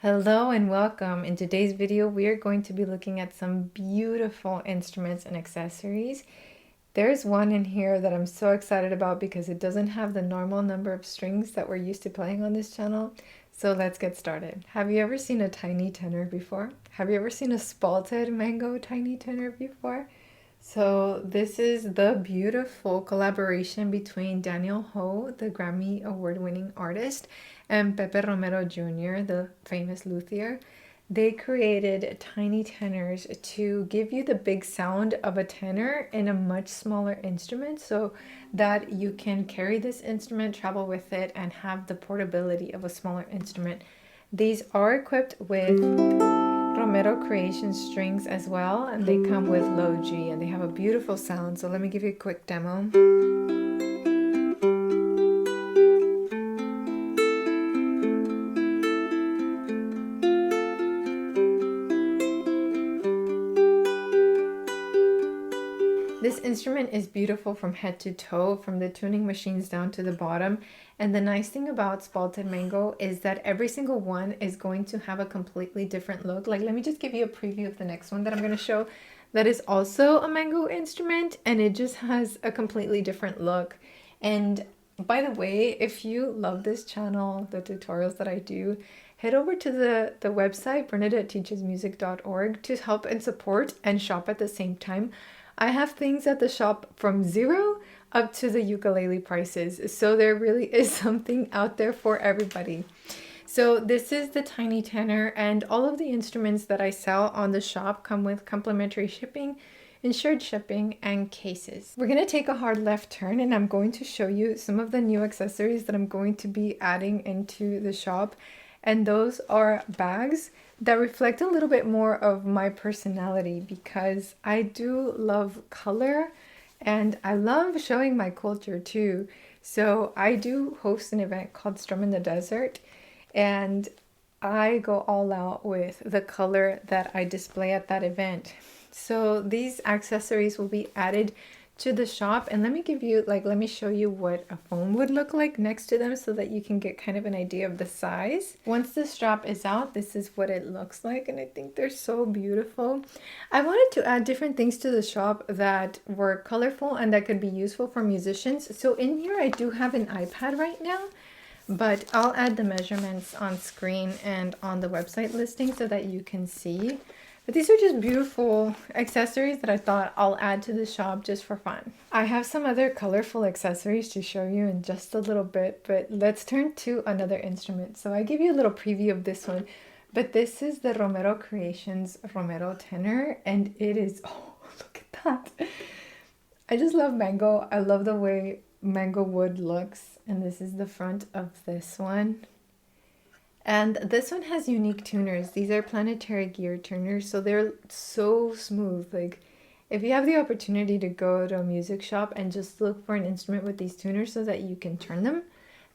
Hello and welcome. In today's video, we are going to be looking at some beautiful instruments and accessories. There's one in here that I'm so excited about because it doesn't have the normal number of strings that we're used to playing on this channel. So let's get started. Have you ever seen a tiny tenor before? Have you ever seen a spalted mango tiny tenor before? So this is the beautiful collaboration between Daniel Ho, the Grammy award-winning artist, and Pepe Romero Jr., the famous luthier. They created tiny tenors to give you the big sound of a tenor in a much smaller instrument so that you can carry this instrument, travel with it, and have the portability of a smaller instrument. These are equipped with Romero Creation strings as well, and they come with low G and they have a beautiful sound. So let me give you a quick demo. This instrument is beautiful from head to toe, from the tuning machines down to the bottom. And the nice thing about Spalted Mango is that every single one is going to have a completely different look. Like, let me just give you a preview of the next one that I'm going to show. That is also a mango instrument, and it just has a completely different look. And by the way, if you love this channel, the tutorials that I do, head over to the website, bernadetteteachesmusic.org, to help and support and shop at the same time. I have things at the shop from $0 up to the ukulele prices. So there really is something out there for everybody. So this is the tiny tenor, and all of the instruments that I sell on the shop come with complimentary shipping, insured shipping, and cases. We're going to take a hard left turn and I'm going to show you some of the new accessories that I'm going to be adding into the shop. And those are bags that reflect a little bit more of my personality because I do love color and I love showing my culture too. So I do host an event called Strum in the Desert, and I go all out with the color that I display at that event. So these accessories will be added to the shop, and let me show you what a phone would look like next to them so that you can get kind of an idea of the size. Once the strap is out, this is what it looks like, and I think they're so beautiful. I wanted to add different things to the shop that were colorful and that could be useful for musicians. So in here I do have an iPad right now, but I'll add the measurements on screen and on the website listing so that you can see. But these are just beautiful accessories that I thought I'll add to the shop just for fun. I have some other colorful accessories to show you in just a little bit, but let's turn to another instrument. So I give you a little preview of this one, but this is the Romero Creations Romero Tenor, and it is, oh, look at that. I just love mango. I love the way mango wood looks, and this is the front of this one. And this one has unique tuners. These are planetary gear tuners, so they're so smooth. Like, if you have the opportunity to go to a music shop and just look for an instrument with these tuners so that you can turn them,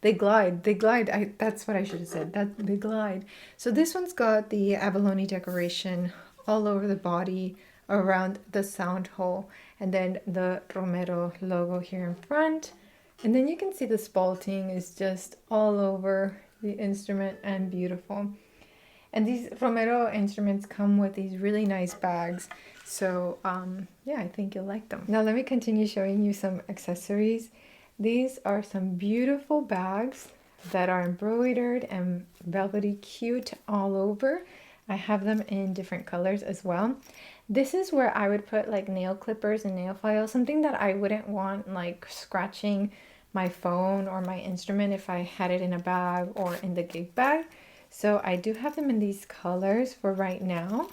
they glide. That's what I should have said. They glide. So this one's got the abalone decoration all over the body around the sound hole, and then the Romero logo here in front. And then you can see the spalting is just all over the instrument and beautiful. And these Romero instruments come with these really nice bags. So yeah, I think you'll like them. Now let me continue showing you some accessories. These are some beautiful bags that are embroidered and velvety cute all over. I have them in different colors as well. This is where I would put like nail clippers and nail files, something that I wouldn't want like scratching my phone or my instrument if I had it in a bag or in the gig bag. So I do have them in these colors for right now.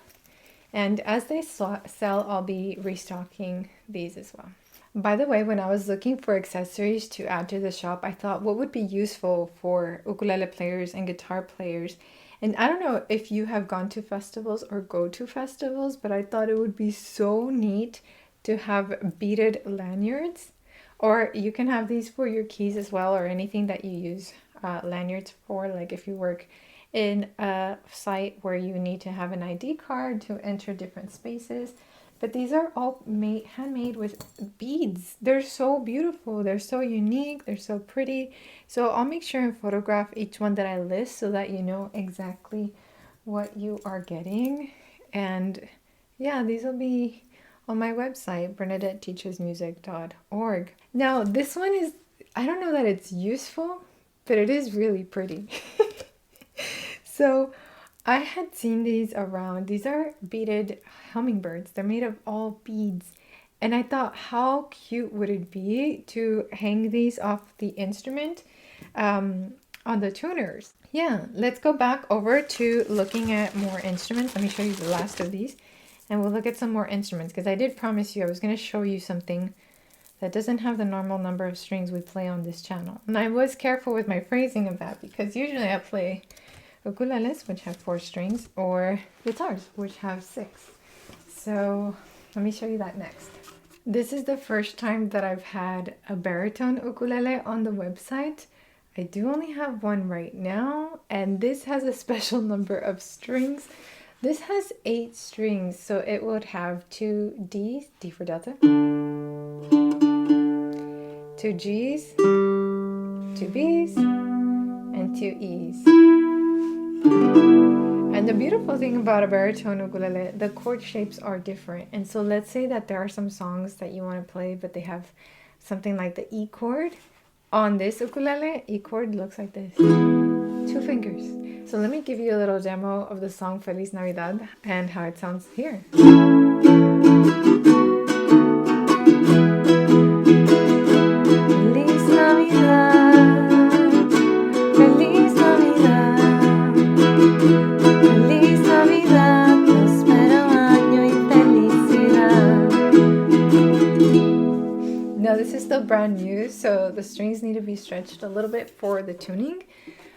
And as they sell, I'll be restocking these as well. By the way, when I was looking for accessories to add to the shop, I thought what would be useful for ukulele players and guitar players. And I don't know if you have gone to festivals or go to festivals, but I thought it would be so neat to have beaded lanyards. Or you can have these for your keys as well, or anything that you use lanyards for, like if you work in a site where you need to have an ID card to enter different spaces. But these are all handmade with beads. They're so beautiful. They're so unique. They're so pretty. So I'll make sure and photograph each one that I list so that you know exactly what you are getting. And yeah, these will be on my website, bernadetteteachesmusic.org. Now, this one is, I don't know that it's useful, but it is really pretty. So I had seen these around. These are beaded hummingbirds. They're made of all beads. And I thought, how cute would it be to hang these off the instrument on the tuners? Yeah, let's go back over to looking at more instruments. Let me show you the last of these. And we'll look at some more instruments, because I did promise you I was going to show you something that doesn't have the normal number of strings we play on this channel. And I was careful with my phrasing of that, because usually I play ukuleles, which have 4 strings, or guitars, which have 6. So let me show you that next. This is the first time that I've had a baritone ukulele on the website. I do only have one right now, and this has a special number of strings. This has 8 strings, so it would have 2 Ds, D for Delta, 2 Gs, 2 Bs, and 2 Es. And the beautiful thing about a baritone ukulele, the chord shapes are different. And so let's say that there are some songs that you want to play, but they have something like the E chord. On this ukulele, E chord looks like this. 2 fingers. So let me give you a little demo of the song Feliz Navidad and how it sounds here. Feliz Navidad, Feliz Navidad, Feliz Navidad, prospero año y felicidad. Now this is still brand new, so the strings need to be stretched a little bit for the tuning.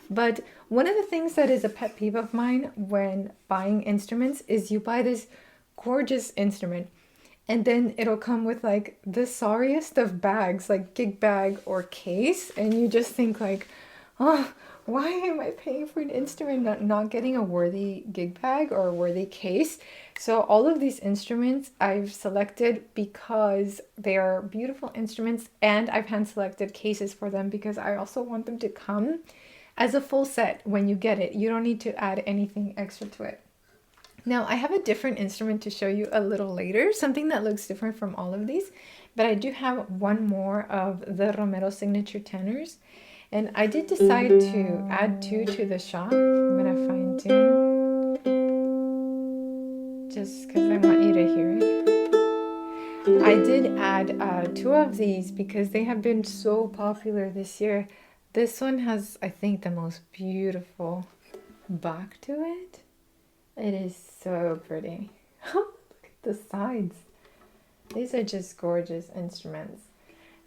But one of the things that is a pet peeve of mine when buying instruments is you buy this gorgeous instrument and then it'll come with like the sorriest of bags, like gig bag or case, and you just think like, oh, why am I paying for an instrument not getting a worthy gig bag or a worthy case? So all of these instruments I've selected because they are beautiful instruments, and I've hand selected cases for them because I also want them to come as a full set when you get it. You don't need to add anything extra to it. Now, I have a different instrument to show you a little later, something that looks different from all of these, but I do have one more of the Romero signature tenors, and I did decide to add 2 to the shop. I'm gonna fine tune, just because I want you to hear it. I did add 2 of these because they have been so popular this year. This one has, I think, the most beautiful back to it. It is so pretty. Look at the sides. These are just gorgeous instruments.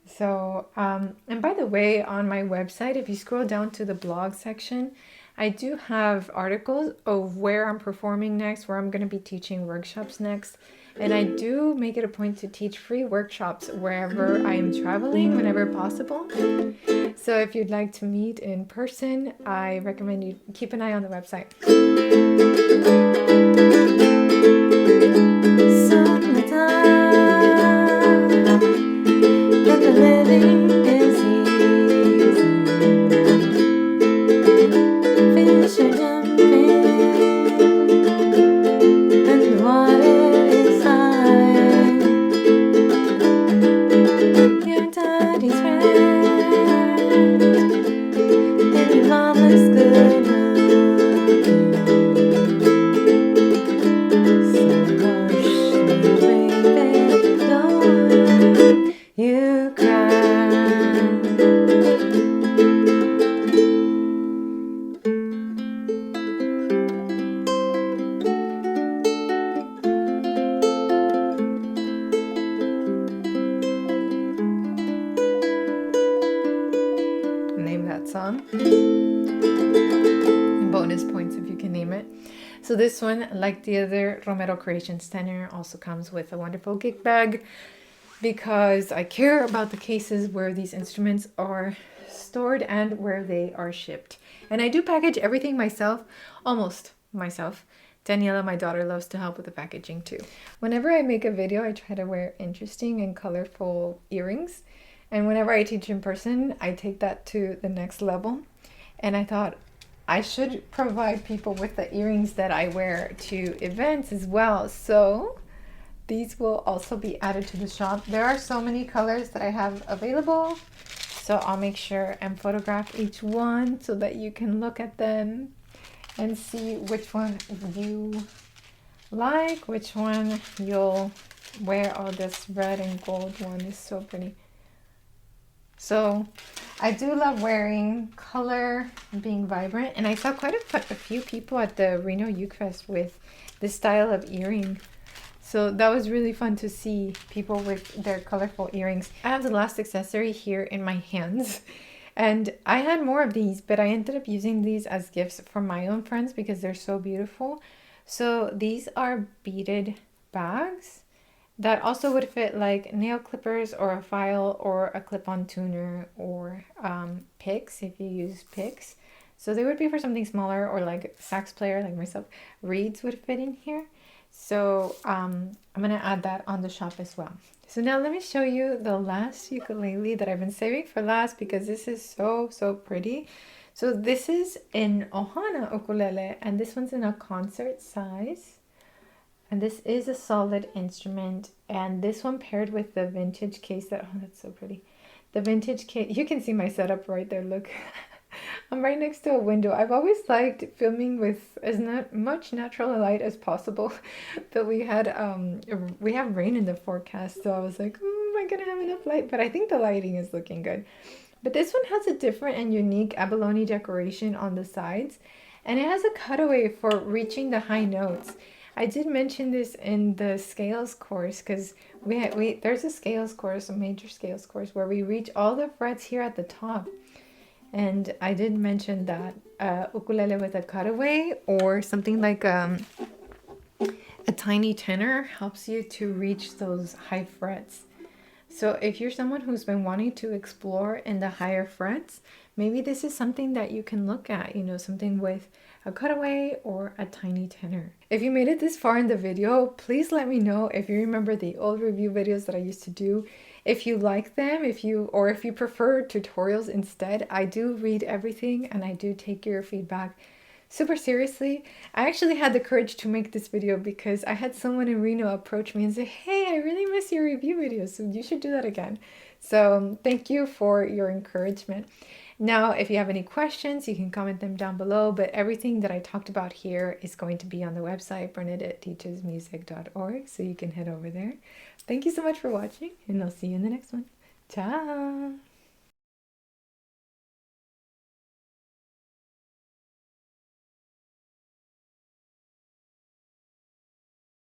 So, and by the way, on my website, if you scroll down to the blog section, I do have articles of where I'm performing next, where I'm going to be teaching workshops next. And I do make it a point to teach free workshops wherever I am traveling, whenever possible. So if you'd like to meet in person, I recommend you keep an eye on the website. Summertime, and the living is easy. Fish are jumping, and the water is high. Your daddy's friend, and your mama's good. So hush, baby, don't you cry. Name that song. Bonus points if you can name it. So this one, like the other Romero Creations Tenor, also comes with a wonderful gig bag because I care about the cases where these instruments are stored and where they are shipped. And I do package everything myself, almost myself. Daniela, my daughter, loves to help with the packaging too. Whenever I make a video, I try to wear interesting and colorful earrings. And whenever I teach in person, I take that to the next level. And I thought, I should provide people with the earrings that I wear to events as well. So these will also be added to the shop. There are so many colors that I have available. So I'll make sure and photograph each one so that you can look at them and see which one you like, which one you'll wear. Oh, this red and gold one is so pretty. So I do love wearing color and being vibrant, and I saw quite a few people at the Reno Uke Fest with this style of earring. So that was really fun to see people with their colorful earrings. I have the last accessory here in my hands, and I had more of these, but I ended up using these as gifts for my own friends because they're so beautiful. So these are beaded bags that also would fit like nail clippers or a file or a clip-on tuner or picks if you use picks. So they would be for something smaller, or like sax player like myself. Reeds would fit in here. So I'm gonna add that on the shop as well. So now let me show you the last ukulele that I've been saving for last because this is so pretty. So this is an Ohana ukulele, and this one's in a concert size. And this is a solid instrument, and this one paired with the vintage case that, oh, that's so pretty. The vintage case, you can see my setup right there, look. I'm right next to a window. I've always liked filming with as much natural light as possible, but we have rain in the forecast, so I was like, am I gonna have enough light? But I think the lighting is looking good. But this one has a different and unique abalone decoration on the sides, and it has a cutaway for reaching the high notes. I did mention this in the scales course because there's a scales course, a major scales course, where we reach all the frets here at the top. And I did mention that ukulele with a cutaway or something like a tiny tenor helps you to reach those high frets. So if you're someone who's been wanting to explore in the higher frets, maybe this is something that you can look at, you know, something with a cutaway or a tiny tenor. If you made it this far in the video, please let me know if you remember the old review videos that I used to do. If you like them, if you prefer tutorials instead. I do read everything and I do take your feedback super seriously. I actually had the courage to make this video because I had someone in Reno approach me and say, hey, I really miss your review videos, so you should do that again. So thank you for your encouragement. Now, if you have any questions, you can comment them down below, but everything that I talked about here is going to be on the website, BernadetteTeachesMusic.org, so you can head over there. Thank you so much for watching, and I'll see you in the next one. Ciao!